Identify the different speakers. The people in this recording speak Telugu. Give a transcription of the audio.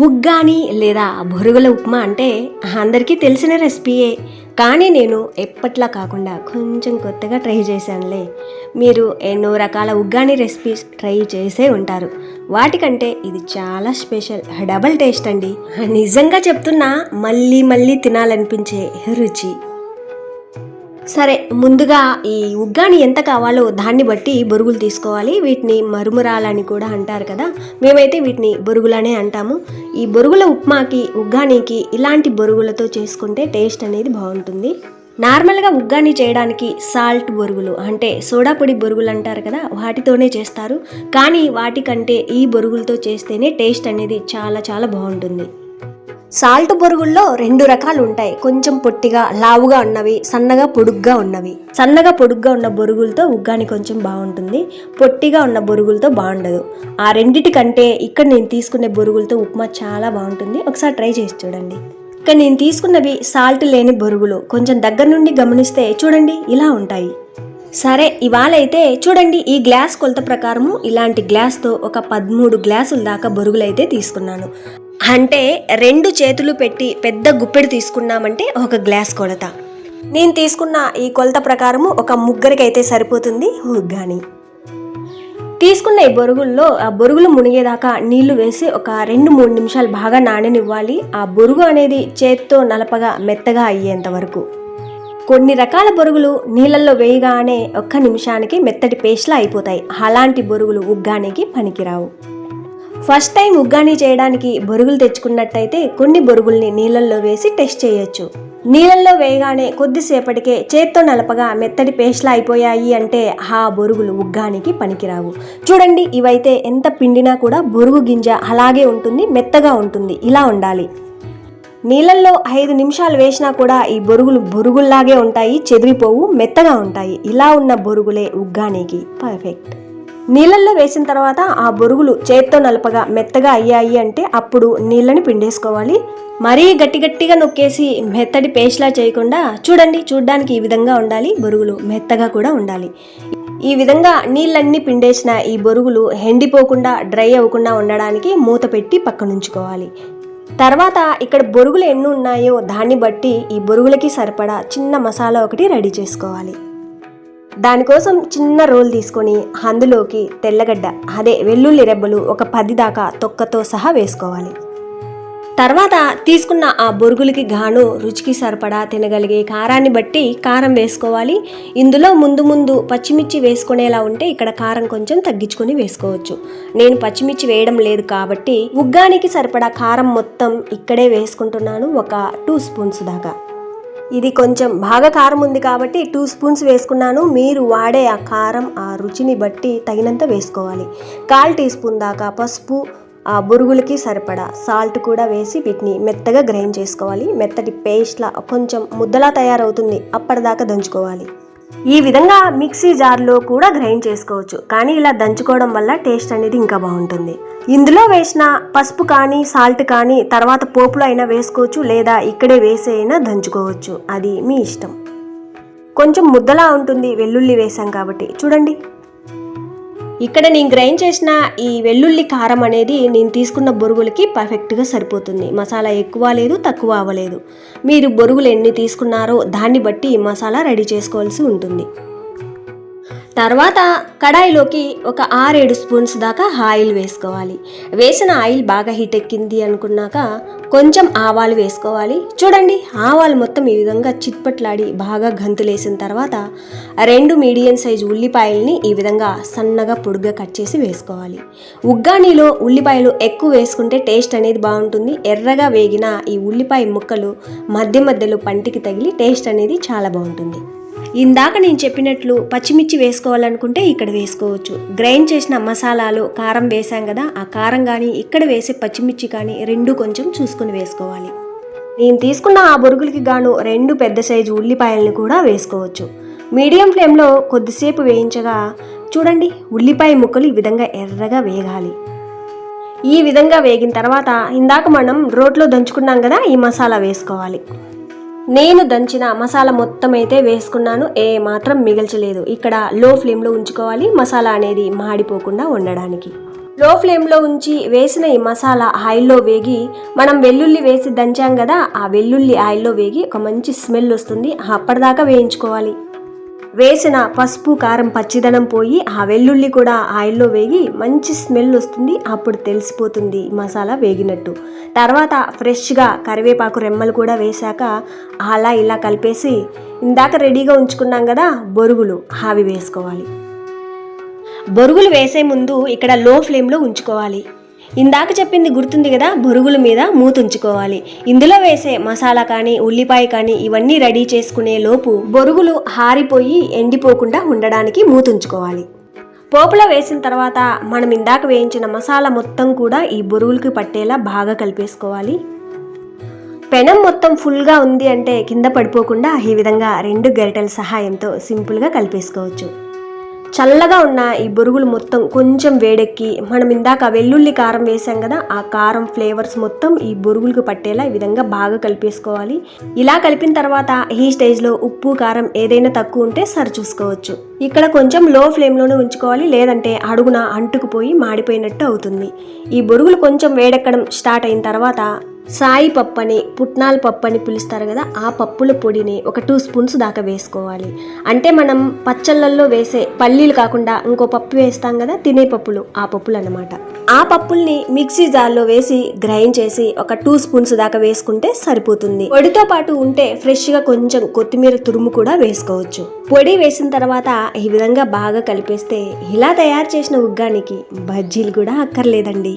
Speaker 1: ఉగ్గాని లేదా బొరుగుల ఉప్మా అంటే అందరికీ తెలిసిన రెసిపీయే. కానీ నేను ఎప్పట్లా కాకుండా కొంచెం కొత్తగా ట్రై చేశానులే. మీరు ఎన్నో రకాల ఉగ్గాని రెసిపీస్ ట్రై చేసే ఉంటారు. వాటికంటే ఇది చాలా స్పెషల్, డబల్ టేస్ట్ అండి. నిజంగా చెప్తున్నా, మళ్ళీ మళ్ళీ తినాలనిపించే రుచి. సరే, ముందుగా ఈ ఉగ్గాని ఎంత కావాలో దాన్ని బట్టి బొరుగులు తీసుకోవాలి. వీటిని మరుమురాలని కూడా అంటారు కదా, మేమైతే వీటిని బొరుగులనే అంటాము. ఈ బొరుగుల ఉప్మాకి, ఉగ్గానికి ఇలాంటి బొరుగులతో చేసుకుంటే టేస్ట్ అనేది బాగుంటుంది. నార్మల్గా ఉగ్గాని చేయడానికి సాల్ట్ బొరుగులు అంటే సోడా పొడి బొరుగులు అంటారు కదా, వాటితోనే చేస్తారు. కానీ వాటికంటే ఈ బొరుగులతో చేస్తేనే టేస్ట్ అనేది చాలా చాలా బాగుంటుంది. సాల్ట్ బొరుగుల్లో 2 రకాలు ఉంటాయి. కొంచెం పొట్టిగా లావుగా ఉన్నవి, సన్నగా పొడుగ్గా ఉన్నవి. సన్నగా పొడుగ్గా ఉన్న బొరుగులతో ఉగ్గాని కొంచెం బాగుంటుంది, పొట్టిగా ఉన్న బొరుగులతో బాగుండదు. ఆ రెండిటికంటే ఇక్కడ నేను తీసుకునే బొరుగులతో ఉప్మా చాలా బాగుంటుంది. ఒకసారి ట్రై చేసి చూడండి. ఇక్కడ నేను తీసుకున్నవి సాల్ట్ లేని బొరుగులు. కొంచెం దగ్గర నుండి గమనిస్తే చూడండి, ఇలా ఉంటాయి. సరే, ఇవాళ అయితే చూడండి, ఈ గ్లాస్ కొలత ప్రకారము ఇలాంటి గ్లాస్తో ఒక 13 గ్లాసుల దాకా బొరుగులు అయితే తీసుకున్నాను. అంటే 2 చేతులు పెట్టి పెద్ద గుప్పెడు తీసుకున్నామంటే ఒక గ్లాస్ కొలత. నేను తీసుకున్న ఈ కొలత ప్రకారము ఒక ముగ్గురికి అయితే సరిపోతుంది ఉగ్గాని. తీసుకున్న ఈ బొరుగుల్లో ఆ బొరుగులు మునిగేదాకా నీళ్లు వేసి ఒక 2-3 నిమిషాలు బాగా నాననివ్వాలి. ఆ బొరుగు అనేది చేత్తో నలపగా మెత్తగా అయ్యేంత వరకు. కొన్ని రకాల బొరుగులు నీళ్ళల్లో వేయగానే 1 నిమిషానికి మెత్తటి పేస్ట్లా అయిపోతాయి. అలాంటి బొరుగులు ఉగ్గానికి పనికిరావు. ఫస్ట్ టైం ఉగ్గాని చేయడానికి బొరుగులు తెచ్చుకున్నట్టయితే కొన్ని బొరుగుల్ని నీళ్ళల్లో వేసి టెస్ట్ చేయొచ్చు. నీళ్ళల్లో వేయగానే కొద్దిసేపటికే చేత్తో నలపగా మెత్తటి పేస్ట్లా అయిపోయాయి అంటే ఆ బొరుగులు ఉగ్గానికి పనికిరావు. చూడండి, ఇవైతే ఎంత పిండినా కూడా బొరుగు గింజ అలాగే ఉంటుంది, మెత్తగా ఉంటుంది. ఇలా ఉండాలి. నీళ్ళల్లో 5 నిమిషాలు వేసినా కూడా ఈ బొరుగులు బొరుగుల్లాగే ఉంటాయి, చెదిరిపోవు, మెత్తగా ఉంటాయి. ఇలా ఉన్న బొరుగులే ఉగ్గానికి పర్ఫెక్ట్. నీళ్ళల్లో వేసిన తర్వాత ఆ బొరుగులు చేత్తో నలపగా మెత్తగా అయ్యాయి అంటే అప్పుడు నీళ్ళని పిండేసుకోవాలి. మరీ గట్టిగా నొక్కేసి మెత్తటి పేస్ట్లా చేయకుండా చూడండి, చూడ్డానికి ఈ విధంగా ఉండాలి. బొరుగులు మెత్తగా కూడా ఉండాలి. ఈ విధంగా నీళ్ళన్నీ పిండేసిన ఈ బొరుగులు ఎండిపోకుండా, డ్రై అవ్వకుండా ఉండడానికి మూత పెట్టి పక్కనుంచుకోవాలి. తర్వాత ఇక్కడ బొరుగులు ఎన్ని ఉన్నాయో దాన్ని బట్టి ఈ బొరుగులకి సరిపడా చిన్న మసాలా ఒకటి రెడీ చేసుకోవాలి. దానికోసం చిన్న రోల్ తీసుకొని అందులోకి తెల్లగడ్డ, అదే వెల్లుల్లి రెబ్బలు ఒక 10 దాకా తొక్కతో సహా వేసుకోవాలి. తర్వాత తీసుకున్న ఆ బొరుగులకి గాను రుచికి సరిపడా తినగలిగే కారాన్ని బట్టి కారం వేసుకోవాలి. ఇందులో ముందు పచ్చిమిర్చి వేసుకునేలా ఉంటే ఇక్కడ కారం కొంచెం తగ్గించుకొని వేసుకోవచ్చు. నేను పచ్చిమిర్చి వేయడం లేదు కాబట్టి ఉగ్గానికి సరిపడా కారం మొత్తం ఇక్కడే వేసుకుంటున్నాను, ఒక 2 స్పూన్స్ దాకా. ఇది కొంచెం బాగా కారం ఉంది కాబట్టి 2 స్పూన్స్ వేసుకున్నాను. మీరు వాడే ఆ కారం ఆ రుచిని బట్టి తగినంత వేసుకోవాలి. 1/4 టీ స్పూన్ దాకా పసుపు, ఆ బొరుగులకి సరిపడా సాల్ట్ కూడా వేసి వీటిని మెత్తగా గ్రైండ్ చేసుకోవాలి. మెత్తటి పేస్ట్లా కొంచెం ముద్దలా తయారవుతుంది, అప్పటిదాకా దంచుకోవాలి. ఈ విధంగా మిక్సీ జార్లో కూడా గ్రైండ్ చేసుకోవచ్చు, కానీ ఇలా దంచుకోవడం వల్ల టేస్ట్ అనేది ఇంకా బాగుంటుంది. ఇందులో వేసిన పసుపు కానీ సాల్ట్ కానీ తర్వాత పోపులో అయినా వేసుకోవచ్చు, లేదా ఇక్కడే వేసి అయినా దంచుకోవచ్చు, అది మీ ఇష్టం. కొంచెం ముద్దలా ఉంటుంది వెల్లుల్లి వేసాం కాబట్టి. చూడండి, ఇక్కడ నేను గ్రైండ్ చేసిన ఈ వెల్లుల్లి కారం అనేది నేను తీసుకున్న బొరుగులకి పర్ఫెక్ట్గా సరిపోతుంది. మసాలా ఎక్కువ లేదు, తక్కువ అవ్వలేదు. మీరు బొరుగులు ఎన్ని తీసుకున్నారో దాన్ని బట్టి మసాలా రెడీ చేసుకోవాల్సి ఉంటుంది. తర్వాత కడాయిలోకి ఒక 6-7 స్పూన్స్ దాకా ఆయిల్ వేసుకోవాలి. వేసిన ఆయిల్ బాగా హీట్ ఎక్కింది అనుకున్నాక కొంచెం ఆవాలు వేసుకోవాలి. చూడండి, ఆవాలు మొత్తం ఈ విధంగా చిట్పట్లాడి బాగా గంతులేసిన తర్వాత 2 మీడియం సైజు ఉల్లిపాయల్ని ఈ విధంగా సన్నగా పొడుగ్గా కట్ చేసి వేసుకోవాలి. ఉగ్గానీలో ఉల్లిపాయలు ఎక్కువ వేసుకుంటే టేస్ట్ అనేది బాగుంటుంది. ఎర్రగా వేగిన ఈ ఉల్లిపాయ ముక్కలు మధ్యలో పంటికి తగిలి టేస్ట్ అనేది చాలా బాగుంటుంది. ఇందాక నేను చెప్పినట్లు పచ్చిమిర్చి వేసుకోవాలనుకుంటే ఇక్కడ వేసుకోవచ్చు. గ్రైండ్ చేసిన మసాలాలో కారం వేసాం కదా, ఆ కారం కానీ ఇక్కడ వేసే పచ్చిమిర్చి కానీ 2 కొంచెం చూసుకుని వేసుకోవాలి. నేను తీసుకున్న ఆ బొరుగులకి గాను 2 పెద్ద సైజు ఉల్లిపాయలను కూడా వేసుకోవచ్చు. మీడియం ఫ్లేమ్లో కొద్దిసేపు వేయించగా చూడండి, ఉల్లిపాయ ముక్కలు ఈ విధంగా ఎర్రగా వేగాలి. ఈ విధంగా వేగిన తర్వాత ఇందాక మనం రోట్లో దంచుకున్నాం కదా, ఈ మసాలా వేసుకోవాలి. నేను దంచిన మసాలా మొత్తం అయితే వేసుకున్నాను, ఏ మాత్రం మిగల్చలేదు. ఇక్కడ లో ఫ్లేమ్లో ఉంచుకోవాలి, మసాలా అనేది మాడిపోకుండా ఉండడానికి. లో ఫ్లేమ్లో ఉంచి వేసిన ఈ మసాలా ఆయిల్లో వేగి మనం వెల్లుల్లి వేసి దంచాం కదా, ఆ వెల్లుల్లి ఆయిల్లో వేగి ఒక మంచి స్మెల్ వస్తుంది. అప్పటిదాకా వేయించుకోవాలి. వేసిన పసుపు కారం పచ్చిదనం పోయి ఆ వెల్లుల్లి కూడా ఆయిల్లో వేగి మంచి స్మెల్ వస్తుంది. అప్పుడు తెలిసిపోతుంది మసాలా వేగినట్టు. తర్వాత ఫ్రెష్గా కరివేపాకు రెమ్మలు కూడా వేశాక అలా ఇలా కలిపేసి ఇందాక రెడీగా ఉంచుకున్నాం కదా బొరుగులు, అవి వేసుకోవాలి. బొరుగులు వేసే ముందు ఇక్కడ లో ఫ్లేమ్లో ఉంచుకోవాలి. ఇందాక చెప్పింది గుర్తుంది కదా, బొరుగుల మీద మూత ఉంచుకోవాలి. ఇందులో వేసే మసాలా కానీ ఉల్లిపాయ కానీ ఇవన్నీ రెడీ చేసుకునే లోపు బొరుగులు హారిపోయి ఎండిపోకుండా ఉండడానికి మూత ఉంచుకోవాలి. పోపులో వేసిన తర్వాత మనం ఇందాక వేయించిన మసాలా మొత్తం కూడా ఈ బొరుగులకి పట్టేలా బాగా కలిపేసుకోవాలి. పెనం మొత్తం ఫుల్గా ఉంది అంటే కింద పడిపోకుండా ఈ విధంగా 2 గరిటెల సహాయంతో సింపుల్గా కలిపేసుకోవచ్చు. చల్లగా ఉన్న ఈ బొరుగులు మొత్తం కొంచెం వేడెక్కి మనం ఇందాక వెల్లుల్లి కారం వేసాం కదా, ఆ కారం ఫ్లేవర్స్ మొత్తం ఈ బొరుగులకు పట్టేలా ఈ విధంగా బాగా కలిపేసుకోవాలి. ఇలా కలిపిన తర్వాత ఈ స్టేజ్లో ఉప్పు కారం ఏదైనా తక్కువ ఉంటే సరి చూసుకోవచ్చు. ఇక్కడ కొంచెం లో ఫ్లేమ్లోనే ఉంచుకోవాలి, లేదంటే అడుగున అంటుకుపోయి మాడిపోయినట్టు అవుతుంది. ఈ బొరుగులు కొంచెం వేడెక్కడం స్టార్ట్ అయిన తర్వాత సాయి పప్పు అని, పుట్నాల పప్పు అని పిలుస్తారు కదా, ఆ పప్పుల పొడిని ఒక 2 స్పూన్స్ దాకా వేసుకోవాలి. అంటే మనం పచ్చళ్ళల్లో వేసే పల్లీలు కాకుండా ఇంకో పప్పు వేస్తాం కదా, తినే పప్పులు, ఆ పప్పులు అన్నమాట. ఆ పప్పుల్ని మిక్సీ జార్లో వేసి గ్రైండ్ చేసి ఒక 2 స్పూన్స్ దాకా వేసుకుంటే సరిపోతుంది. పొడితో పాటు ఉంటే ఫ్రెష్గా కొంచెం కొత్తిమీర తురుము కూడా వేసుకోవచ్చు. పొడి వేసిన తర్వాత ఈ విధంగా బాగా కలిపేస్తే ఇలా తయారు చేసిన ఉగ్గానికి బజ్జీలు కూడా అక్కర్లేదండి.